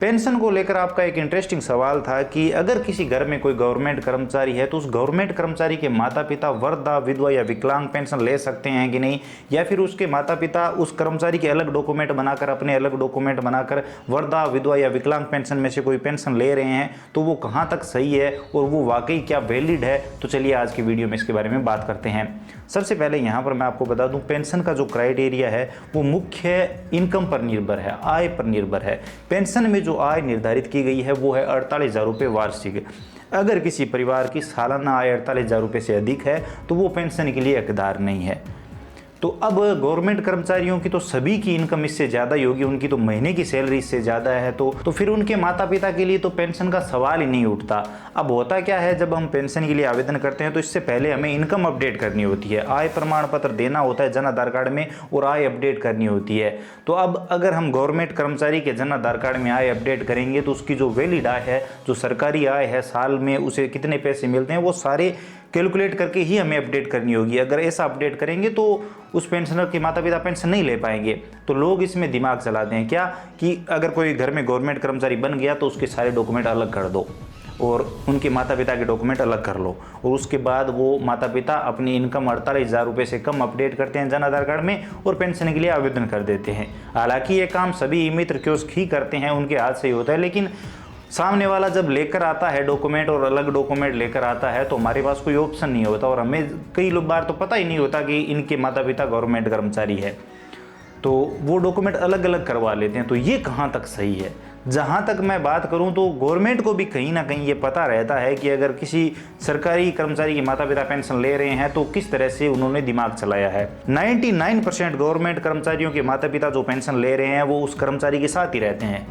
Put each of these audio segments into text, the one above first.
Pension को लेकर आपका एक इंटरेस्टिंग सवाल था कि अगर किसी घर में कोई गवर्नमेंट कर्मचारी है तो उस गवर्नमेंट कर्मचारी के माता पिता वृद्धा, विधवा या विकलांग पेंशन ले सकते हैं कि नहीं, या फिर उसके माता पिता उस कर्मचारी के अलग डॉक्यूमेंट बनाकर, अपने अलग डॉक्यूमेंट बनाकर वृद्धा, विधवा या विकलांग पेंशन में से कोई पेंशन ले रहे हैं, तो वो कहाँ तक सही है और वो वाकई क्या वैलिड है। तो चलिए आज की वीडियो में इसके बारे में बात करते हैं। सबसे पहले यहाँ पर मैं आपको बता दूं, पेंशन का जो क्राइटेरिया है वो मुख्य इनकम पर निर्भर है, आय पर निर्भर है। पेंशन में जो आय निर्धारित की गई है वो है 48,000 रुपये वार्षिक। अगर किसी परिवार की सालाना आय 48,000 रुपये से अधिक है तो वो पेंशन के लिए हकदार नहीं है। तो अब गवर्नमेंट कर्मचारियों की तो सभी की इनकम इससे ज़्यादा ही होगी, उनकी तो महीने की सैलरी इससे ज़्यादा है, तो फिर उनके माता पिता के लिए तो पेंशन का सवाल ही नहीं उठता। अब होता क्या है, जब हम पेंशन के लिए आवेदन करते हैं तो इससे पहले हमें इनकम अपडेट करनी होती है, आय प्रमाण पत्र देना होता है जन आधार कार्ड में और आय अपडेट करनी होती है। तो अब अगर हम गवर्नमेंट कर्मचारी के जन आधार कार्ड में आय अपडेट करेंगे तो उसकी जो वैलिड आय है, जो सरकारी आय है, साल में उसे कितने पैसे मिलते हैं, वो सारे कैलकुलेट करके ही हमें अपडेट करनी होगी। अगर ऐसा अपडेट करेंगे तो उस पेंशनर के माता पिता पेंशन नहीं ले पाएंगे। तो लोग इसमें दिमाग चलाते हैं क्या कि अगर कोई घर में गवर्नमेंट कर्मचारी बन गया तो उसके सारे डॉक्यूमेंट अलग कर दो और उनके माता पिता के डॉक्यूमेंट अलग कर लो, और उसके बाद वो माता पिता अपनी इनकम 48,000 रुपये से कम अपडेट करते हैं जन आधार कार्ड में और पेंशन के लिए आवेदन कर देते हैं। हालांकि ये काम सभी ई मित्र कियोस्क ही करते हैं, उनके हाथ से ही होता है, लेकिन सामने वाला जब लेकर आता है डॉक्यूमेंट और अलग डॉक्यूमेंट लेकर आता है तो हमारे पास कोई ऑप्शन नहीं होता, और हमें कई बार तो पता ही नहीं होता कि इनके माता पिता गवर्नमेंट कर्मचारी है, तो वो डॉक्यूमेंट अलग अलग करवा लेते हैं। तो ये कहाँ तक सही है? जहाँ तक मैं बात करूँ तो गवर्नमेंट को भी कहीं ना कहीं ये पता रहता है कि अगर किसी सरकारी कर्मचारी के माता पिता पेंशन ले रहे हैं तो किस तरह से उन्होंने दिमाग चलाया है। 99% गवर्नमेंट कर्मचारियों के माता पिता जो पेंशन ले रहे हैं वो उस कर्मचारी के साथ ही रहते हैं,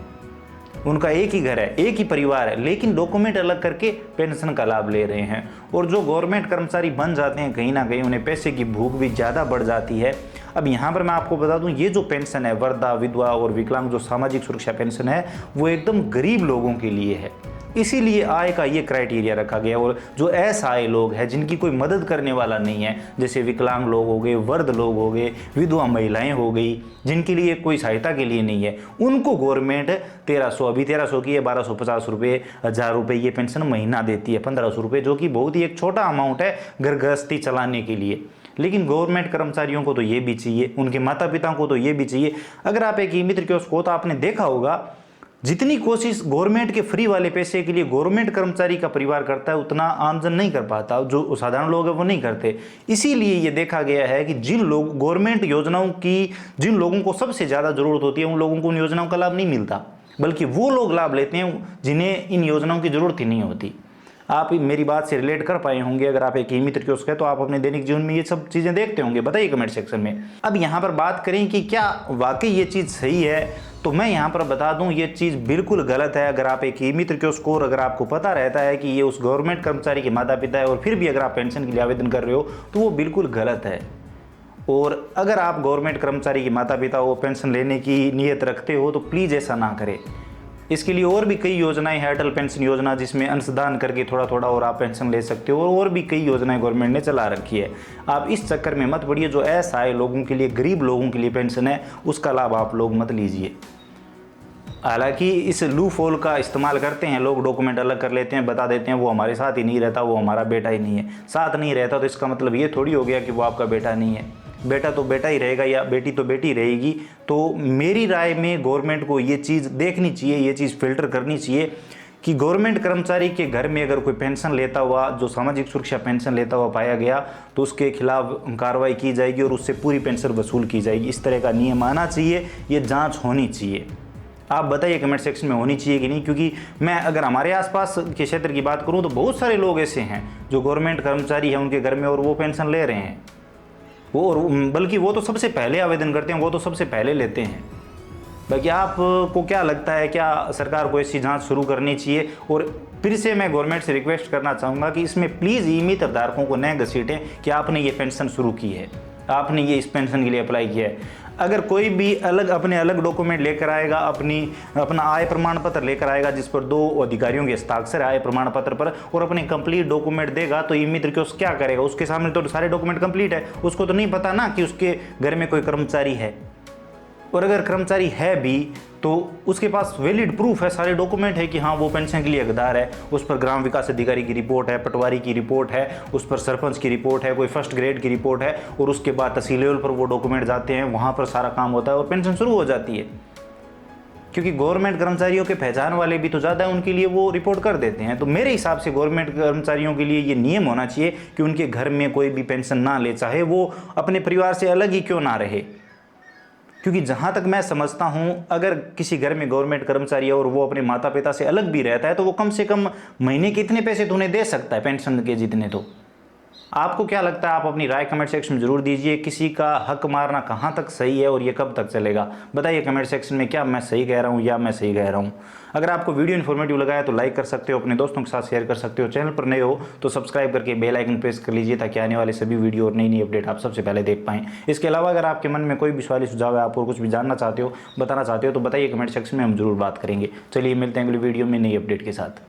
उनका एक ही घर है, एक ही परिवार है, लेकिन डॉक्यूमेंट अलग करके पेंशन का लाभ ले रहे हैं। और जो गवर्नमेंट कर्मचारी बन जाते हैं कहीं ना कहीं उन्हें पैसे की भूख भी ज़्यादा बढ़ जाती है। अब यहाँ पर मैं आपको बता दूं, ये जो पेंशन है वृद्धा, विधवा और विकलांग जो सामाजिक सुरक्षा पेंशन है वो एकदम गरीब लोगों के लिए है, इसीलिए आय का ये क्राइटेरिया रखा गया। और जो असहाय लोग हैं, जिनकी कोई मदद करने वाला नहीं है, जैसे विकलांग लोग हो गए, वृद्ध लोग हो गए, विधवा महिलाएं हो गई, जिनके लिए कोई सहायता के लिए नहीं है, उनको गवर्नमेंट 1300, अभी 1300 की है, 1250 रुपये, 1000 रुपये ये पेंशन महीना देती है, 1500 रुपये, जो कि बहुत ही एक छोटा अमाउंट है घर गृहस्थी चलाने के लिए। लेकिन गवर्नमेंट कर्मचारियों को तो ये भी चाहिए, उनके माता पिता को तो ये भी चाहिए। अगर आप एक ई मित्र कियोस्क हो तो आपने देखा होगा, जितनी कोशिश गवर्नमेंट के फ्री वाले पैसे के लिए गवर्नमेंट कर्मचारी का परिवार करता है उतना आमजन नहीं कर पाता, जो साधारण लोग हैं वो नहीं करते। इसीलिए ये देखा गया है कि जिन लोग गवर्नमेंट योजनाओं की, जिन लोगों को सबसे ज़्यादा ज़रूरत होती है, उन लोगों को उन योजनाओं का लाभ नहीं मिलता, बल्कि वो लोग लाभ लेते हैं जिन्हें इन योजनाओं की ज़रूरत ही नहीं होती। आप मेरी बात से रिलेट कर पाए होंगे, अगर आप एक ई मित्र कियोस्क है तो आप अपने दैनिक जीवन में ये सब चीज़ें देखते होंगे, बताइए कमेंट सेक्शन में। अब यहाँ पर बात करें कि क्या वाकई ये चीज़ सही है, तो मैं यहाँ पर बता दूं ये चीज़ बिल्कुल गलत है। अगर आप एक ई मित्र कियोस्क हो और अगर आपको पता रहता है कि ये उस गवर्नमेंट कर्मचारी के माता पिता है और फिर भी अगर आप पेंशन के लिए आवेदन कर रहे हो तो वो बिल्कुल गलत है। और अगर आप गवर्नमेंट कर्मचारी के माता पिता वो पेंशन लेने की नीयत रखते हो तो प्लीज़ ऐसा ना करें। इसके लिए और भी कई योजनाएं हैं, अटल पेंशन योजना जिसमें अंशदान करके थोड़ा थोड़ा और आप पेंशन ले सकते हो, और भी कई योजनाएं गवर्नमेंट ने चला रखी है। आप इस चक्कर में मत पड़िए, जो असहाय लोगों के लिए, गरीब लोगों के लिए पेंशन है उसका लाभ आप लोग मत लीजिए। हालांकि इस लूप होल का इस्तेमाल करते हैं लोग, डॉक्यूमेंट अलग कर लेते हैं, बता देते हैं वो हमारे साथ ही नहीं रहता, वो हमारा बेटा ही नहीं है। साथ नहीं रहता तो इसका मतलब ये थोड़ी हो गया कि वो आपका बेटा नहीं है, बेटा तो बेटा ही रहेगा या बेटी तो बेटी रहेगी। तो मेरी राय में गवर्नमेंट को ये चीज़ देखनी चाहिए, ये चीज़ फिल्टर करनी चाहिए कि गवर्नमेंट कर्मचारी के घर में अगर कोई पेंशन लेता हुआ, जो सामाजिक सुरक्षा पेंशन लेता हुआ पाया गया तो उसके खिलाफ कार्रवाई की जाएगी और उससे पूरी पेंशन वसूल की जाएगी। इस तरह का नियम आना चाहिए, ये जाँच होनी चाहिए। आप बताइए कमेंट सेक्शन में होनी चाहिए कि नहीं, क्योंकि मैं अगर हमारे आसपास के क्षेत्र की बात करूं तो बहुत सारे लोग ऐसे हैं जो गवर्नमेंट कर्मचारी हैं उनके घर में और वो पेंशन ले रहे हैं, वो, और बल्कि वो तो सबसे पहले आवेदन करते हैं, वो तो सबसे पहले लेते हैं। बाकी आपको क्या लगता है, क्या सरकार को ऐसी जांच शुरू करनी चाहिए? और फिर से मैं गवर्नमेंट से रिक्वेस्ट करना चाहूँगा कि इसमें प्लीज़ ई मित्र धारकों को न घसीटें कि आपने ये पेंशन शुरू की है, आपने ये इस पेंशन के लिए अप्लाई किया है। अगर कोई भी अपने अलग डॉक्यूमेंट लेकर आएगा, अपना आय प्रमाण पत्र लेकर आएगा जिस पर 2 अधिकारियों के हस्ताक्षर है आय प्रमाण पत्र पर, और अपने कंप्लीट डॉक्यूमेंट देगा, तो ई मित्र कियोस्क क्या करेगा? उसके सामने तो सारे डॉक्यूमेंट कंप्लीट है, उसको तो नहीं पता ना कि उसके घर में कोई कर्मचारी है। और अगर कर्मचारी है भी तो उसके पास वैलिड प्रूफ है, सारे डॉक्यूमेंट है कि हाँ वो पेंशन के लिए हकदार है, उस पर ग्राम विकास अधिकारी की रिपोर्ट है, पटवारी की रिपोर्ट है, उस पर सरपंच की रिपोर्ट है, कोई फर्स्ट ग्रेड की रिपोर्ट है, और उसके बाद तहसील लेवल पर वो डॉक्यूमेंट जाते हैं, वहाँ पर सारा काम होता है और पेंशन शुरू हो जाती है। क्योंकि गवर्नमेंट कर्मचारियों के पहचान वाले भी तो ज़्यादा है, उनके लिए वो रिपोर्ट कर देते हैं। तो मेरे हिसाब से गवर्नमेंट कर्मचारियों के लिए ये नियम होना चाहिए कि उनके घर में कोई भी पेंशन ना ले, चाहे वो अपने परिवार से अलग ही क्यों ना रहे। क्योंकि जहाँ तक मैं समझता हूँ, अगर किसी घर में गवर्नमेंट कर्मचारी है और वो अपने माता पिता से अलग भी रहता है तो वो कम से कम महीने के इतने पैसे तो उन्हें दे सकता है, पेंशन के जितने। तो आपको क्या लगता है? आप अपनी राय कमेंट सेक्शन में जरूर दीजिए। किसी का हक मारना कहाँ तक सही है और ये कब तक चलेगा? बताइए कमेंट सेक्शन में, क्या मैं सही कह रहा हूँ या मैं सही कह रहा हूँ। अगर आपको वीडियो इन्फॉर्मेटिव लगा है तो लाइक कर सकते हो, अपने दोस्तों के साथ शेयर कर सकते हो। चैनल पर नए हो तो सब्सक्राइब करके बेल आइकन प्रेस कर लीजिए ताकि आने वाले सभी वीडियो और नई नई अपडेट आप सबसे पहले देख पाएं। इसके अलावा अगर आपके मन में कोई भी सवाल सुझाव है, आप और कुछ भी जानना चाहते हो, बताना चाहते हो, तो बताइए कमेंट सेक्शन में, हम जरूर बात करेंगे। चलिए मिलते हैं अगली वीडियो में नई अपडेट के साथ।